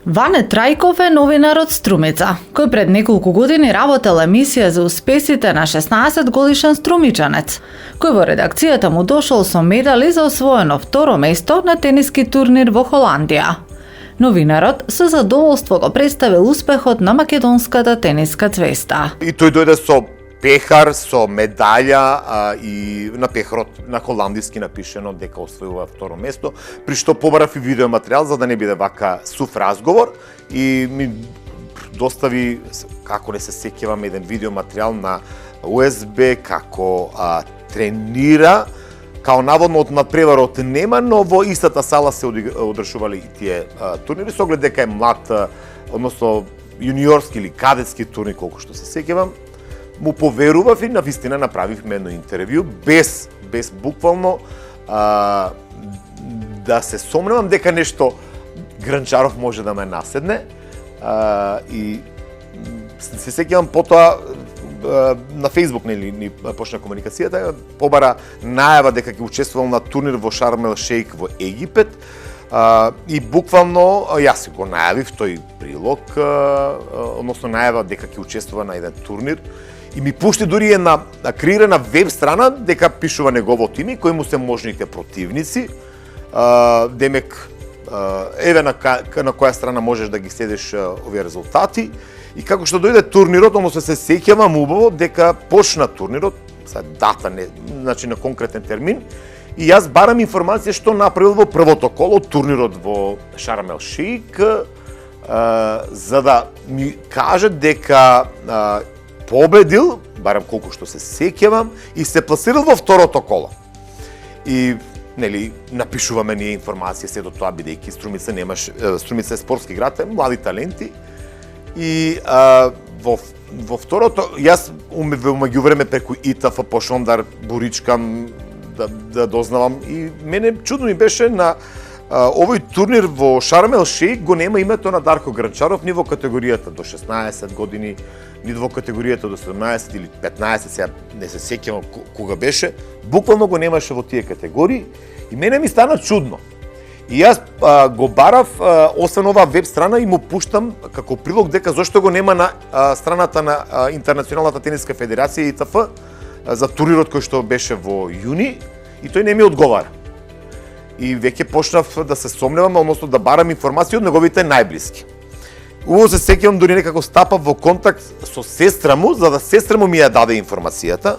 Ване Трајков е новинар од Струмица, кој пред неколку години работел емисија за успесите на 16-годишен струмичанец, кој во редакцијата му дошол со медали за освоено второ место на тениски турнир во Холандија. Новинарот со задоволство го представил успехот на македонската тениска звезда. И тој дојде со пехар, со медаља и на пехарот на холандиски напишено дека освојува второ место, при што побарав и видеоматеријал за да не биде вака сув разговор и ми достави, како не се сеќавам, еден видеоматеријал на USB како тренира, као наводно од надпреварот нема, но во истата сала се одржувале и тие турнири, со оглед дека е млад, односно јуниорски или кадетски турнир, колку што се сеќавам. Му поверував и навистина направивме едно интервју без буквално да се сомневам дека нешто Гранчаров може да ме наседне и се сеќавам потоа на Facebook ни почна комуникацијата, побара најава дека ќе учествувал на турнир во Шарм ел Шејх во Египет и буквално јас го најавив тој прилог, односно најава дека ќе учествува на еден турнир и ми пушти дури една креирана веб страна дека пишува неговото име, кои му се можните противници. Демек, еве на која страна можеш да ги следиш овие резултати. И како што дојде турнирот, односно се сеќавам убаво дека почна турнирот, дата не, значи на конкретен термин, и јас барам информација што направил во првото коло турнирот во Шарм ел Шејх, за да ми каже дека победил, барем колку што се сеќавам, и се пласирал во второто коло. И нели напишуваме ние информација се до тоа, бидејќи Струмица е спортски град, млади таленти. И во второто, јас меѓувреме преку ИТФ почнам да буричкам, да дознавам, и мене чудно ми беше на овој турнир во Шарм ел Шејх го нема името на Дарко Гранчаров ни во категоријата до 16 години, ни во категоријата до 17 или 15, сега не се сеќавам кога беше, буквално го немаше во тие категории и мене ми стана чудно. И јас го барав, освен оваа веб страна, и му пуштам како прилог дека зошто го нема на страната на Интернационалната тениска федерација ИТФ за турнирот кој што беше во јуни, и тој не ми одговара. И веќе почнав да се сомневам, односно да барам информација од неговите најблиски. Уво се сеќавам дури некако стапав во контакт со сестра му, за да сестра му ми ја даде информацијата.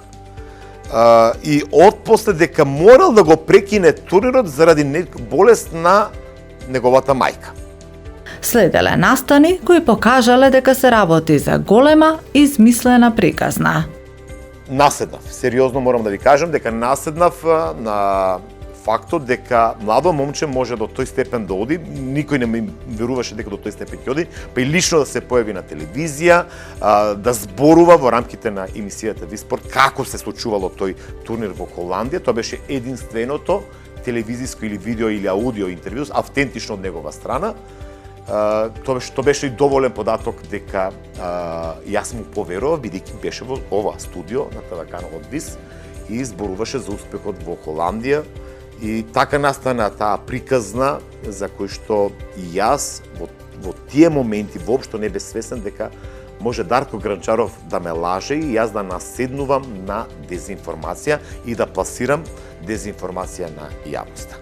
И отпосле дека морал да го прекине турнирот заради болест на неговата мајка. Следеле настани кои покажале дека се работи за голема измислена приказна. Наседнав, сериозно морам да ви кажам дека наседнав на фактот дека младо момче може до тој степен да оди, никој не ми веруваше дека до тој степен ќе оди, па и лично да се појави на телевизија, да зборува во рамките на емисијата Виспорт како се случувало тој турнир во Холандија. Тоа беше единственото телевизиско или видео или аудио интервју автентично од негова страна. Тоа беше и доволен податок дека јас му поверував, бидејќи беше во ова студио на ТВ-каналот ВИС и зборуваше за успехот во Холандија. И така настана таа приказна за кој што и јас во тие моменти воопшто не бев свесен дека може Дарко Гранчаров да ме лаже и јас да наседнувам на дезинформација и да пласирам дезинформација на јавноста.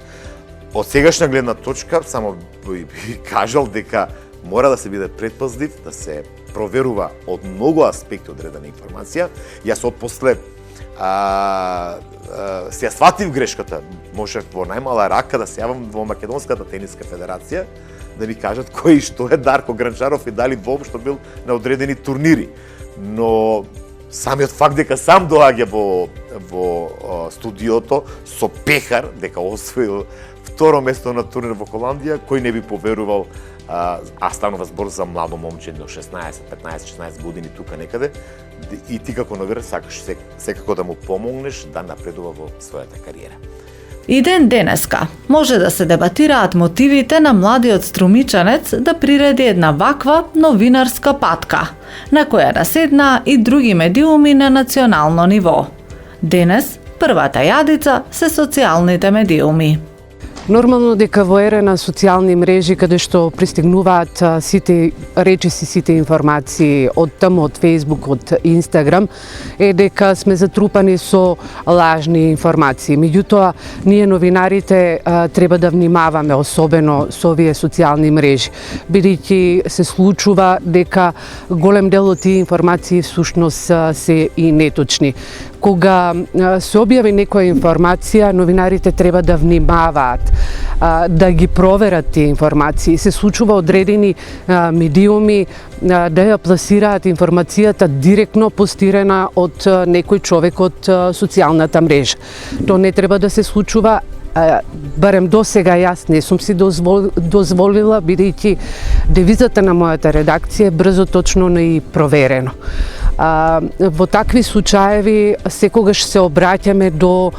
Од сегашна гледна точка само би кажал дека мора да се биде предпазлив, да се проверува од многу аспекти одредена информација. Јас отпосле се ја сватив грешката, можев во најмала рака да се јавам во Македонската тениска федерација, да ми кажат кој и што е Дарко Гранчаров и дали воопшто бил на одредени турнири. Но самиот факт дека сам доаѓа во студиото со пехар, дека освоил второ место на турнир во Холандија, кој не би поверувал, а станува збор за младо момче до 16, 15, 16 години тука некаде, и ти како новинар сакаш секако да му помогнеш да напредува во својата кариера. И ден денеска може да се дебатираат мотивите на младиот струмичанец да приреди една ваква новинарска патка, на која наседнаа и други медиуми на национално ниво. Денес првата јадица се социјалните медиуми. Нормално дека во ера на социјални мрежи каде што пристигнуваат сите речиси, сите информации од таму, од Facebook, од Instagram, е дека сме затрупани со лажни информации. Меѓутоа, ние новинарите треба да внимаваме особено со овие социјални мрежи, бидејќи се случува дека голем дел од тие информации всушност се и неточни. Кога се објави некоја информација, новинарите треба да внимаваат, да ги проверат тие информации. Се случува одредени медиуми да ја пласираат информацијата директно постирана од некој човек од социјалната мрежа. Тоа не треба да се случува, барем до сега јас не сум си дозволила, бидејќи девизата на мојата редакција е брзо, точно и проверено. Во такви случаеви секогаш се обраќаме до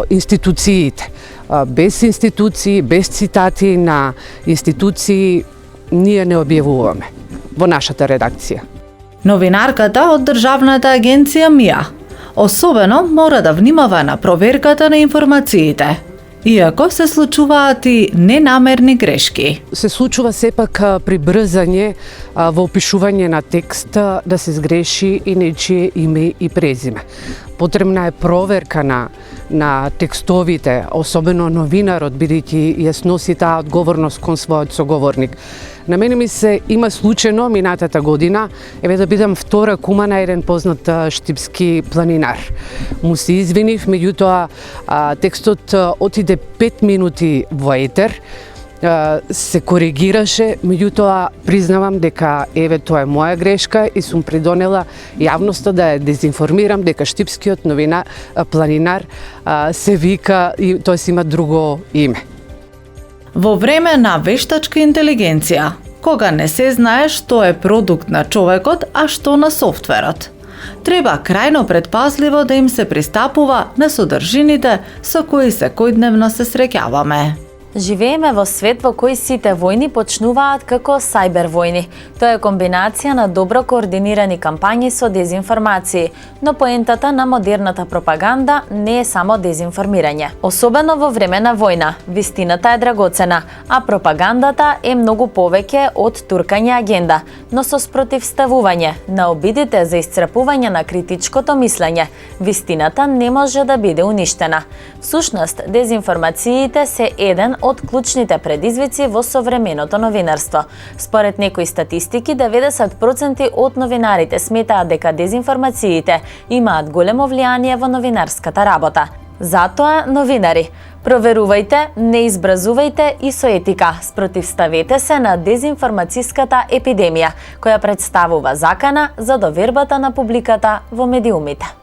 институциите. Без институции, без цитати на институции, ние не објавуваме во нашата редакција. Новинарката од Државната агенција МИА особено мора да внимава на проверката на информациите, иако се случуваат и ненамерни грешки. Се случува сепак при брзање во опишување на текст да се сгреши и нечие име и презиме. Потребна е проверка на текстовите, особено новинарот, бидејќи ја сноси таа одговорност кон својот соговорник. На мене ми се има случајно минатата година, еве да бидам втора кума на еден познат штипски планинар. Му се извинив, меѓутоа текстот отиде 5 минути во етер, се коригираше, меѓутоа признавам дека еве тоа е моја грешка и сум придонела јавноста да ја дезинформирам дека штипскиот планинар се вика и тој си има друго име. Во време на вештачка интелигенција, кога не се знае што е продукт на човекот, а што на софтверот, треба крајно предпазливо да им се пристапува на содржините со кои секојдневно се среќаваме. Живееме во свет во кој сите војни почнуваат како сајбер војни. Тоа е комбинација на добро координирани кампањи со дезинформации, но поентата на модерната пропаганда не е само дезинформирање. Особено во време на војна, вистината е драгоцена, а пропагандата е многу повеќе од туркање агенда, но со спротивставување на обидите за исцрпување на критичкото мислење, вистината не може да биде уништена. Всушност, дезинформациите се еден од клучните предизвици во современото новинарство. Според некои статистики, 90% од новинарите сметаат дека дезинформациите имаат големо влијание во новинарската работа. Затоа, новинари, проверувајте, не избразувајте и со етика. Спротивставете се на дезинформацијската епидемија, која представува закана за довербата на публиката во медиумите.